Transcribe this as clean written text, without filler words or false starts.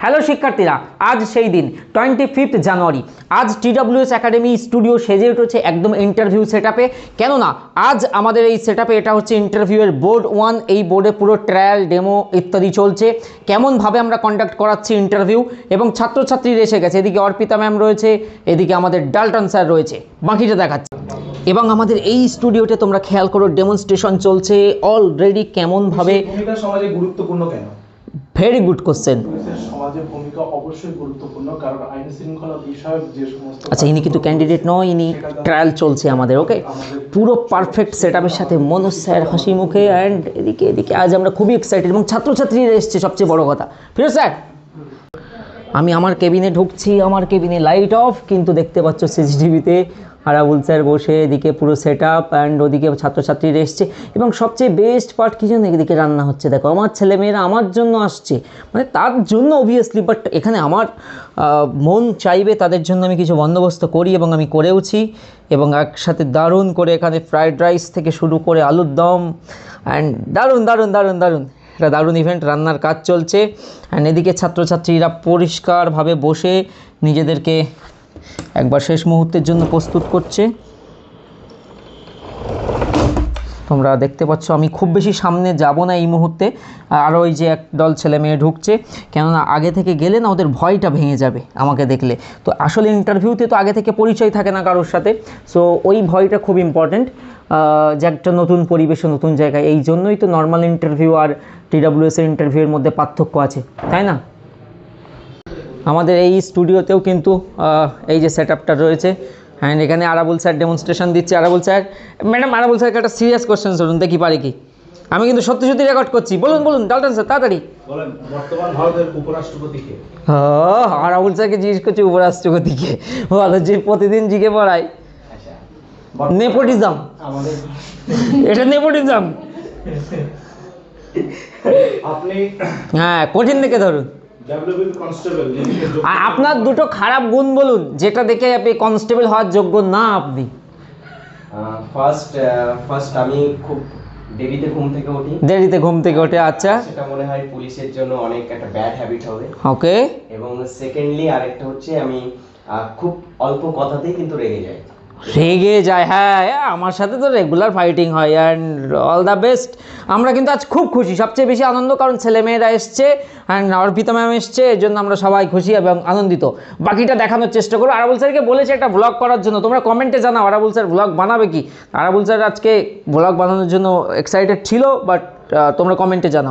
Hello শিক্ষার্থীরা, আজ সেই দিন 25 জানুয়ারি। আজ TWS একাডেমি স্টুডিও সেজে উঠেছে একদম ইন্টারভিউ সেটআপে। কেননা আজ আমাদের এই সেটআপে এটা হচ্ছে ইন্টারভিউয়ের বোর্ড 1। এই বোর্ডে পুরো ট্রায়াল, ডেমো ইত্যাদি চলছে, কেমনভাবে আমরা কন্ডাক্ট করাচ্ছি ইন্টারভিউ, এবং ছাত্রছাত্রীরা এসে গেছে। এদিকে অর্পিতা ম্যাম রয়েছে, এদিকে আমাদের ডাল্টন স্যার রয়েছে, বাকিটা দেখাচ্ছে। এবং আমাদের এই স্টুডিওতে তোমরা খেয়াল করো, ডেমনস্ট্রেশন চলছে অলরেডি কেমনভাবে। সমাজে গুরুত্বপূর্ণ কেন? Very good question. সমাজের ভূমিকা অবশ্যই গুরুত্বপূর্ণ, কারণ আইন শৃঙ্খলা বিষয়ক যে সমস্ত। আচ্ছা, ইনি কিন্তু ক্যান্ডিডেট নয়, ইনি ট্রায়াল চলছে আমাদের। ওকে, পুরো পারফেক্ট সেটআপের সাথে মনোজ স্যার হাসি মুখে, অ্যান্ড এদিকে আজ আমরা খুবই এক্সাইটেড, এবং ছাত্রছাত্রীরা এসছে সবচেয়ে বড় কথা। ফিরোজ স্যার, আমি আমার কেবিনে ঢুকছি, আমার কেবিনে লাইট অফ, কিন্তু দেখতে পাচ্ছ সিসিটিভিতে আরাবুল স্যার বসে, এদিকে পুরো সেট আপ, অ্যান্ড ওদিকে ছাত্রছাত্রীরা এসছে। এবং সবচেয়ে বেস্ট পার্ট কী জন্য, এদিকে রান্না হচ্ছে। দেখো, আমার ছেলেমেয়েরা আমার জন্য আসছে, মানে তার জন্য অবভিয়াসলি, বাট এখানে আমার মন চাইবে তাদের জন্য আমি কিছু বন্দোবস্ত করি, এবং আমি করেওছি। এবং একসাথে দারুণ করে এখানে ফ্রাইড রাইস থেকে শুরু করে আলুর দম, অ্যান্ড দারুণ দারুণ দারুণ দারুণ একটা দারুণ ইভেন্ট, রান্নার কাজ চলছে। অ্যান্ড এদিকে ছাত্রছাত্রীরা পরিষ্কারভাবে বসে নিজেদেরকে একবার শেষ মুহূর্তের জন্য প্রস্তুত করছে। তোমরা দেখতে পাচ্ছ আমি খুব বেশি সামনে যাব না এই মুহূর্তে। আরও ওই যে একদল ছেলে মেয়ে ঢুকছে, কেননা আগে থেকে গেলে না ওদের ভয়টা ভেঙে যাবে আমাকে দেখলে। তো আসলে ইন্টারভিউতে তো আগে থেকে পরিচয় থাকে না কারোর সাথে, সো ওই ভয়টা খুব ইম্পর্ট্যান্ট, যে একটা নতুন পরিবেশে, নতুন জায়গায়। এই জন্যই তো নর্মাল ইন্টারভিউ আর TWS এর ইন্টারভিউয়ের মধ্যে পার্থক্য আছে, তাই না? আমাদের এই স্টুডিওতেও কিন্তু এই যে সেটআপটা রয়েছে, অ্যান্ড এখানে আরাবুল স্যার ডেমনস্ট্রেশন দিচ্ছে। আরাবুল স্যার, ম্যাডাম আরাবুল স্যারকে একটা সিরিয়াস কোশ্চেন করুন, দেখি পারি কি। আমি কিন্তু সত্যি সত্যি রেকর্ড করছি, বলুন বলুন ডাল্টন স্যার তাড়াতাড়ি বলেন, বর্তমান ভারতের উপরাষ্ট্রপতি কে? আরাবুল স্যারকে জিজ্ঞেস করছি উপরাষ্ট্রপতি কে, ভালো যে প্রতিদিন জিজ্ঞে পড়ায়। নেপোটিজম, এটা নেপোটিজম। আপনি হ্যাঁ, কঠিন দেখে ধরুন। আপনার দুটো খারাপ গুণ বলুন, যেটা দেখে আপনি কনস্টেবল হওয়ার যোগ্য না। আপনি ফার্স্ট আমি খুব দেরিতে ঘুম থেকে উঠি। আচ্ছা, সেটা মনে হয় পুলিশের জন্য অনেক একটা ব্যাড হ্যাবিট হবে। ওকে। এবং সেকেন্ডলি আরেকটা হচ্ছে আমি খুব অল্প কথাতেই কিন্তু রেগে যাই। হ্যাঁ, আমার সাথে তো রেগুলার ফাইটিং হয়। And all the best. আমরা কিন্তু আজ খুব খুশি, সবচেয়ে বেশি আনন্দ, কারণ ছেলেমেয়েরা এসছে, অ্যান্ড অর্পিতা ম্যাম এসছে, এর জন্য আমরা সবাই খুশি এবং আনন্দিত। বাকিটা দেখানোর চেষ্টা করো। আরাবুল স্যারকে বলেছে একটা ব্লগ করার জন্য, তোমরা কমেন্টে জানাও আরাবুল স্যার ব্লগ বানাবে কি। আরাবুল স্যার আজকে ব্লগ বানানোর জন্য এক্সাইটেড ছিল, বাট তোমরা কমেন্টে জানাও।